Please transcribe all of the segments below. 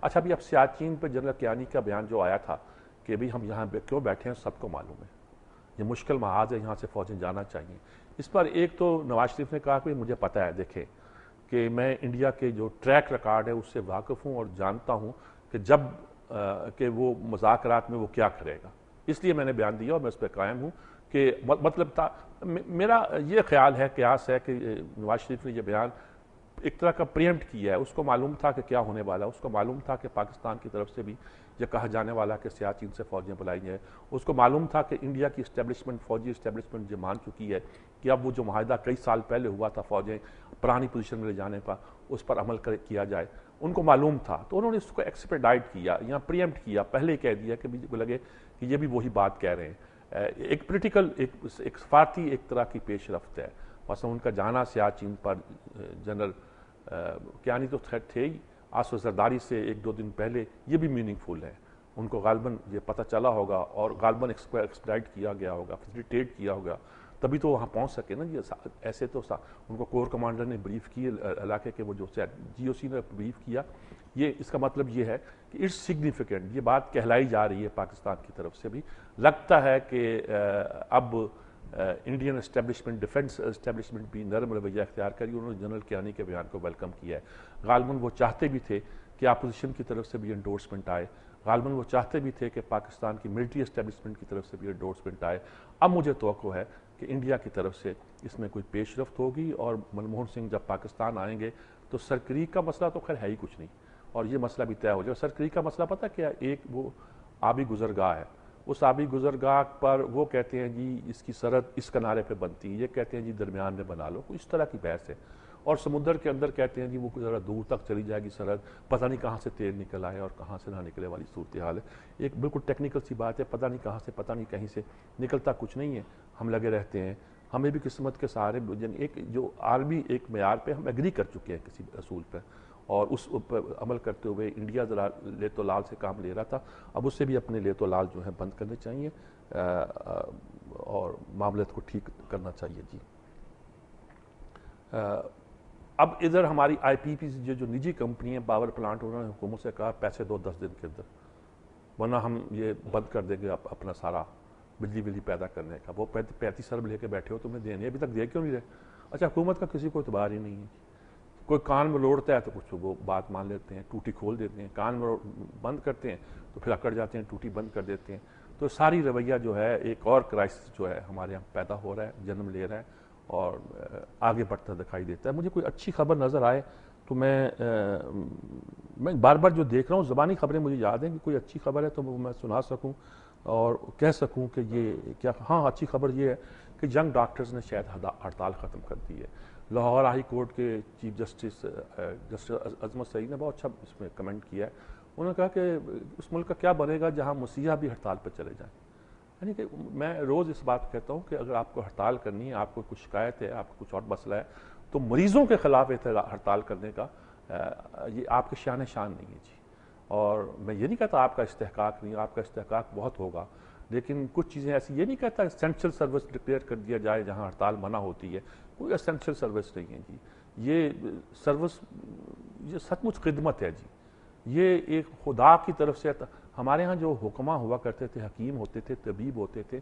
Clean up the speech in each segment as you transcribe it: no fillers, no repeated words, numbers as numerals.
اچھا ابھی اب سیاچین پہ جنرل کیانی کا بیان جو آیا تھا کہ بھی ہم یہاں کیوں بیٹھے ہیں سب کو معلوم ہے، یہ مشکل محاذ ہے، یہاں سے فوجیں جانا چاہیے. اس پر ایک تو نواز شریف نے کہا کہ مجھے پتہ ہے، دیکھیں کہ میں انڈیا کے جو ٹریک ریکارڈ ہے اس سے واقف ہوں اور جانتا ہوں کہ جب کہ وہ مذاکرات میں وہ کیا کرے گا، اس لیے میں نے بیان دیا اور میں اس پہ قائم ہوں. کہ مطلب تھا میرا یہ خیال ہے، قیاس ہے کہ نواز شریف نے یہ بیان ایک طرح کا پریمپٹ کیا ہے. اس کو معلوم تھا کہ کیا ہونے والا، اس کو معلوم تھا کہ پاکستان کی طرف سے بھی یہ کہا جانے والا کہ سیاچین سے فوجیں بلائی جائیں. اس کو معلوم تھا کہ انڈیا کی اسٹیبلشمنٹ، فوجی اسٹیبلشمنٹ یہ مان چکی ہے کہ اب وہ جو معاہدہ کئی سال پہلے ہوا تھا فوجیں پرانی پوزیشن میں لے جانے کا، اس پر عمل کیا جائے. ان کو معلوم تھا تو انہوں نے اس کو ایکسپیڈائٹ کیا یا پریمپٹ کیا، پہلے کہہ دیا کہ مجھے لگے کہ یہ بھی وہی بات کہہ رہے ہیں. ایک پولیٹیکل ایک سفارتی ایک طرح کی پیش رفت ہے. مثلا ان کا جانا سیاچین پر جنرل کیانی تو تھے ہی، آصف زرداری سے ایک دو دن پہلے، یہ بھی میننگ فل ہے. ان کو غالباً یہ پتہ چلا ہوگا اور غالباً ایکسپیڈائٹ کیا گیا ہوگا، فیسیلیٹیٹ کیا ہوگا، تبھی تو وہاں پہنچ سکے نا. یہ ایسے تو ان کو کور کمانڈر نے بریف کی علاقے کے، وہ جو جی او سی نے بریف کیا. یہ اس کا مطلب یہ ہے کہ اٹس سگنیفیکنٹ، یہ بات کہلائی جا رہی ہے پاکستان کی طرف سے بھی. لگتا ہے کہ اب انڈین اسٹیبلشمنٹ، ڈیفنس اسٹیبلشمنٹ بھی نرم رویہ اختیار کری. انہوں نے جنرل کیانی کے بیان کو ویلکم کیا ہے. غالباً وہ چاہتے بھی تھے کہ اپوزیشن کی طرف سے بھی انڈورسمنٹ آئے، غالباً وہ چاہتے بھی تھے کہ پاکستان کی ملٹری اسٹیبلشمنٹ کی طرف سے بھی انڈورسمنٹ آئے. اب مجھے توقع ہے کہ انڈیا کی طرف سے اس میں کوئی پیش رفت ہوگی اور منموہن سنگھ جب پاکستان آئیں گے تو سرکریک کا مسئلہ تو خیر ہے ہی کچھ نہیں، اور یہ مسئلہ بھی طے ہو جائے. سرکریک کا مسئلہ پتہ کیا، ایک وہ آبی گزرگاہ ہے، اس آبی گزرگاہ پر وہ کہتے ہیں جی اس کی سرحد اس کنارے پہ بنتی ہے، یہ کہتے ہیں جی درمیان میں بنا لو، اس طرح کی بحث ہے. اور سمندر کے اندر کہتے ہیں جی وہ ذرا دور تک چلی جائے گی سرحد، پتہ نہیں کہاں سے تیل نکل آئے اور کہاں سے نہ نکلے والی صورتحال ہے. ایک بالکل ٹیکنیکل سی بات ہے، پتہ نہیں کہاں سے، پتہ نہیں کہیں سے نکلتا کچھ نہیں ہے. ہم لگے رہتے ہیں، ہمیں بھی قسمت کے سہارے ایک جو عالمی ایک معیار پہ ہم ایگری کر چکے ہیں کسی اصول پہ، اور اس پر عمل کرتے ہوئے انڈیا ذرا لیت و لال سے کام لے رہا تھا. اب اس سے بھی اپنے لیت و لال جو ہے بند کرنے چاہیے اور معاملات کو ٹھیک کرنا چاہیے. جی اب ادھر ہماری آئی پی پی جو نجی کمپنی ہیں، پاور پلانٹ، انہوں نے حکومت سے کہا پیسے دو 10 دن کے اندر، ورنہ ہم یہ بند کر دیں گے اپنا سارا بجلی پیدا کرنے کا. وہ 35 ارب لے کے بیٹھے ہو، تمہیں دینے ابھی تک دے کیوں نہیں رہے؟ اچھا حکومت کا کسی کو اعتبار ہی نہیں ہے. کوئی کان میں لوڑتا ہے تو کچھ وہ بات مان لیتے ہیں، ٹوٹی کھول دیتے ہیں. کان میں بند کرتے ہیں تو پھر اکڑ جاتے ہیں، ٹوٹی بند کر دیتے ہیں. تو ساری رویہ جو ہے ایک اور کرائسس جو ہے ہمارے یہاں پیدا ہو رہا ہے، جنم لے رہا ہے اور آگے بڑھتا دکھائی دیتا ہے. مجھے کوئی اچھی خبر نظر آئے تو میں بار بار جو دیکھ رہا ہوں زبانی خبریں مجھے یاد ہیں کہ کوئی اچھی خبر ہے تو میں سنا سکوں اور کہہ سکوں کہ یہ کیا. ہاں اچھی خبر یہ ہے کہ ینگ ڈاکٹرز نے شاید ہڑتال ختم کر دی ہے. لاہور ہائی کورٹ کے چیف جسٹس عظمت سعید نے بہت اچھا اس میں کمنٹ کیا ہے. انہوں نے کہا کہ اس ملک کا کیا بنے گا جہاں مسیحا بھی ہڑتال پہ چلے جائیں. یعنی کہ میں روز اس بات کہتا ہوں کہ اگر آپ کو ہڑتال کرنی ہے، آپ کو کچھ شکایت ہے، آپ کو کچھ اور مسئلہ ہے، تو مریضوں کے خلاف ہڑتال کرنے کا یہ آپ کے شان نہیں ہے. جی اور میں یہ نہیں کہتا آپ کا استحقاق نہیں، آپ کا استحقاق بہت ہوگا، لیکن کچھ چیزیں ایسی، یہ نہیں کہتا اسینشل سروس ڈکلیئر کر دیا جائے جہاں ہڑتال منع ہوتی ہے. کوئی اسینشل سروس نہیں ہے جی. یہ سروس یہ سچ مچ خدمت ہے جی. یہ ایک خدا کی طرف سے. ہمارے ہاں جو حکماں ہوا کرتے تھے، حکیم ہوتے تھے، طبیب ہوتے تھے،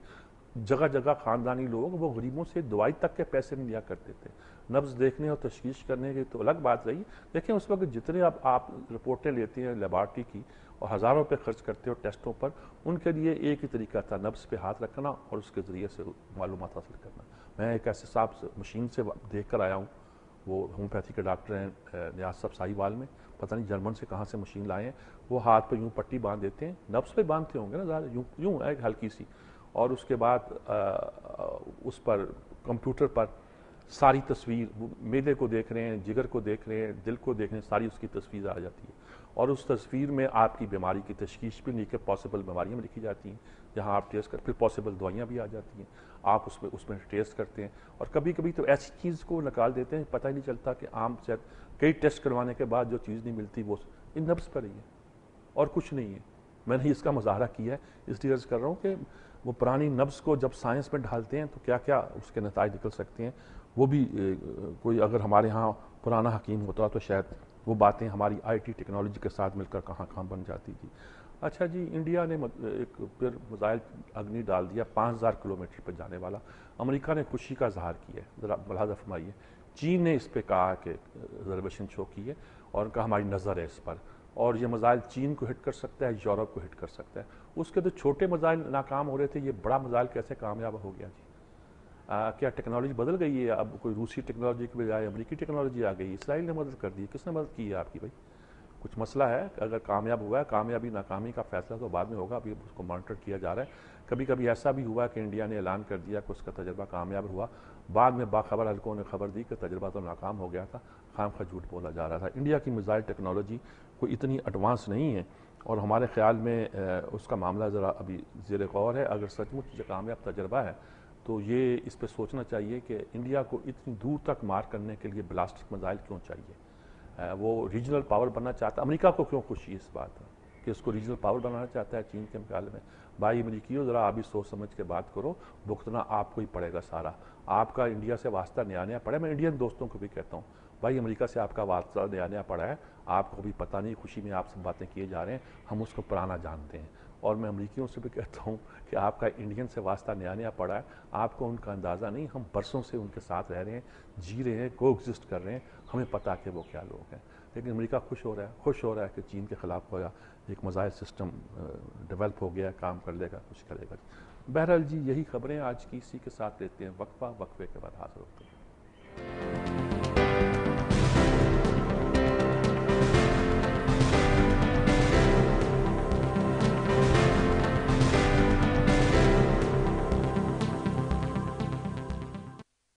جگہ جگہ خاندانی لوگ، وہ غریبوں سے دوائی تک کے پیسے نہیں لیا کرتے تھے. نبض دیکھنے اور تشخیص کرنے کی تو الگ بات رہی. دیکھیں اس وقت جتنے اب آپ رپورٹیں لیتے ہیں لیبارٹری کی اور ہزاروں پہ خرچ کرتے ہو ٹیسٹوں پر، ان کے لیے ایک ہی طریقہ تھا، نبض پہ ہاتھ رکھنا اور اس کے ذریعے سے معلومات حاصل کرنا. میں ایک ایسے صاحب مشین سے دیکھ کر آیا ہوں، وہ ہومیوپیتھی کے ڈاکٹر ہیں نیاز صاحب سائی وال میں، پتہ نہیں جرمن سے کہاں سے مشین لائے ہیں. وہ ہاتھ پہ یوں پٹی باندھ دیتے ہیں، نبض پہ باندھتے ہوں گے نا زیادہ، یوں ایک ہلکی سی، اور اس کے بعد اس پر کمپیوٹر پر ساری تصویر، معدے کو دیکھ رہے ہیں، جگر کو دیکھ رہے ہیں، دل کو دیکھ رہے ہیں، ساری اس کی تصویر آ جاتی ہے. اور اس تصویر میں آپ کی بیماری کی تشخیص بھی نہیں کہ پاسبل بیماریاں بھی لکھی جاتی ہیں جہاں آپ ٹیسٹ پھر پاسبل دوائیاں بھی آ جاتی ہیں، آپ اس میں ٹیسٹ کرتے ہیں. اور کبھی کبھی تو ایسی چیز کو نکال دیتے ہیں پتہ ہی نہیں چلتا کہ عام صحت کئی ٹیسٹ کروانے کے بعد جو چیز نہیں ملتی وہ ان نبض پر ہی ہے اور کچھ نہیں ہے. میں نے اس کا مظاہرہ کیا ہے، اس لیے عرض کر رہا ہوں کہ وہ پرانی نبض کو جب سائنس میں ڈھالتے ہیں تو کیا کیا اس کے نتائج نکل سکتے ہیں. وہ بھی کوئی اگر ہمارے ہاں پرانا حکیم ہوتا تو شاید وہ باتیں ہماری آئی ٹی ٹیکنالوجی کے ساتھ مل کر کہاں کہاں بن جاتی تھی. اچھا جی، انڈیا نے ایک پھر میزائل اگنی ڈال دیا 5000 کلومیٹر پہ جانے والا. امریکہ نے خوشی کا اظہار کیا ہے، ذرا ملاحظہ فرمائیے. چین نے اس پہ کہا کہ ریزرویشن شو کی ہے اور کہا ہماری نظر ہے اس پر، اور یہ میزائل چین کو ہٹ کر سکتا ہے، یورپ کو ہٹ کر سکتا ہے. اس کے تو چھوٹے میزائل ناکام ہو رہے تھے، یہ بڑا میزائل کیسے کامیاب ہو گیا جی؟ کیا ٹیکنالوجی بدل گئی ہے؟ اب کوئی روسی ٹیکنالوجی کے بجائے امریکی ٹیکنالوجی آ گئی؟ اسرائیل نے مدد کر دی. کس نے مدد کی ہے آپ کی بھائی؟ کچھ مسئلہ ہے. اگر کامیاب ہوا ہے، کامیابی ناکامی کا فیصلہ تو بعد میں ہوگا، ابھی اس کو مانیٹر کیا جا رہا ہے. کبھی کبھی ایسا بھی ہوا کہ انڈیا نے اعلان کر دیا کہ اس کا تجربہ کامیاب ہوا، بعد میں باخبر حلقوں نے خبر دی کہ تجربہ تو ناکام ہو گیا تھا، خام خواہ جھوٹ بولا جا رہا تھا. انڈیا کی میزائل ٹیکنالوجی کوئی اتنی ایڈوانس نہیں ہے، اور ہمارے خیال میں اس کا معاملہ ذرا ابھی زیر غور ہے. اگر سچ مچ کامیاب تجربہ ہے تو یہ اس پہ سوچنا چاہیے کہ انڈیا کو اتنی دور تک مار کرنے کے لیے بلاسٹک میزائل کیوں چاہیے؟ وہ ریجنل پاور بننا چاہتا ہے. امریکہ کو کیوں خوشی اس بات کہ اس کو ریجنل پاور بنانا چاہتا ہے چین کے مقابلے میں؟ بھائی امریکیوں، ذرا آپ بھی سوچ سمجھ کے بات کرو. بھگتنا آپ کو ہی پڑے گا سارا. آپ کا انڈیا سے واسطہ نیا نیا پڑا ہے. میں انڈین دوستوں کو بھی کہتا ہوں، بھائی امریکہ سے آپ کا واسطہ نیا نیا پڑا ہے، آپ کو بھی پتہ نہیں، خوشی میں آپ سے باتیں کیے جا رہے ہیں، ہم اس کو پرانا جانتے ہیں. اور میں امریکیوں سے بھی کہتا ہوں کہ آپ کا انڈین سے واسطہ نیا نیا پڑا ہے، آپ کو ان کا اندازہ نہیں. ہم برسوں سے ان کے ساتھ رہ رہے ہیں، جی رہے ہیں، کو ایگزسٹ کر رہے ہیں، ہمیں پتہ کہ وہ کیا لوگ ہیں. لیکن امریکہ خوش ہو رہا ہے کہ چین کے خلاف ہویا ایک میزائل سسٹم ڈیولپ ہو گیا، کام کر لے گا، کچھ کرے گا. بہرحال جی، یہی خبریں آج کی. اسی کے ساتھ لیتے ہیں وقفہ، وقفے کے بعد حاضر ہوتے ہیں.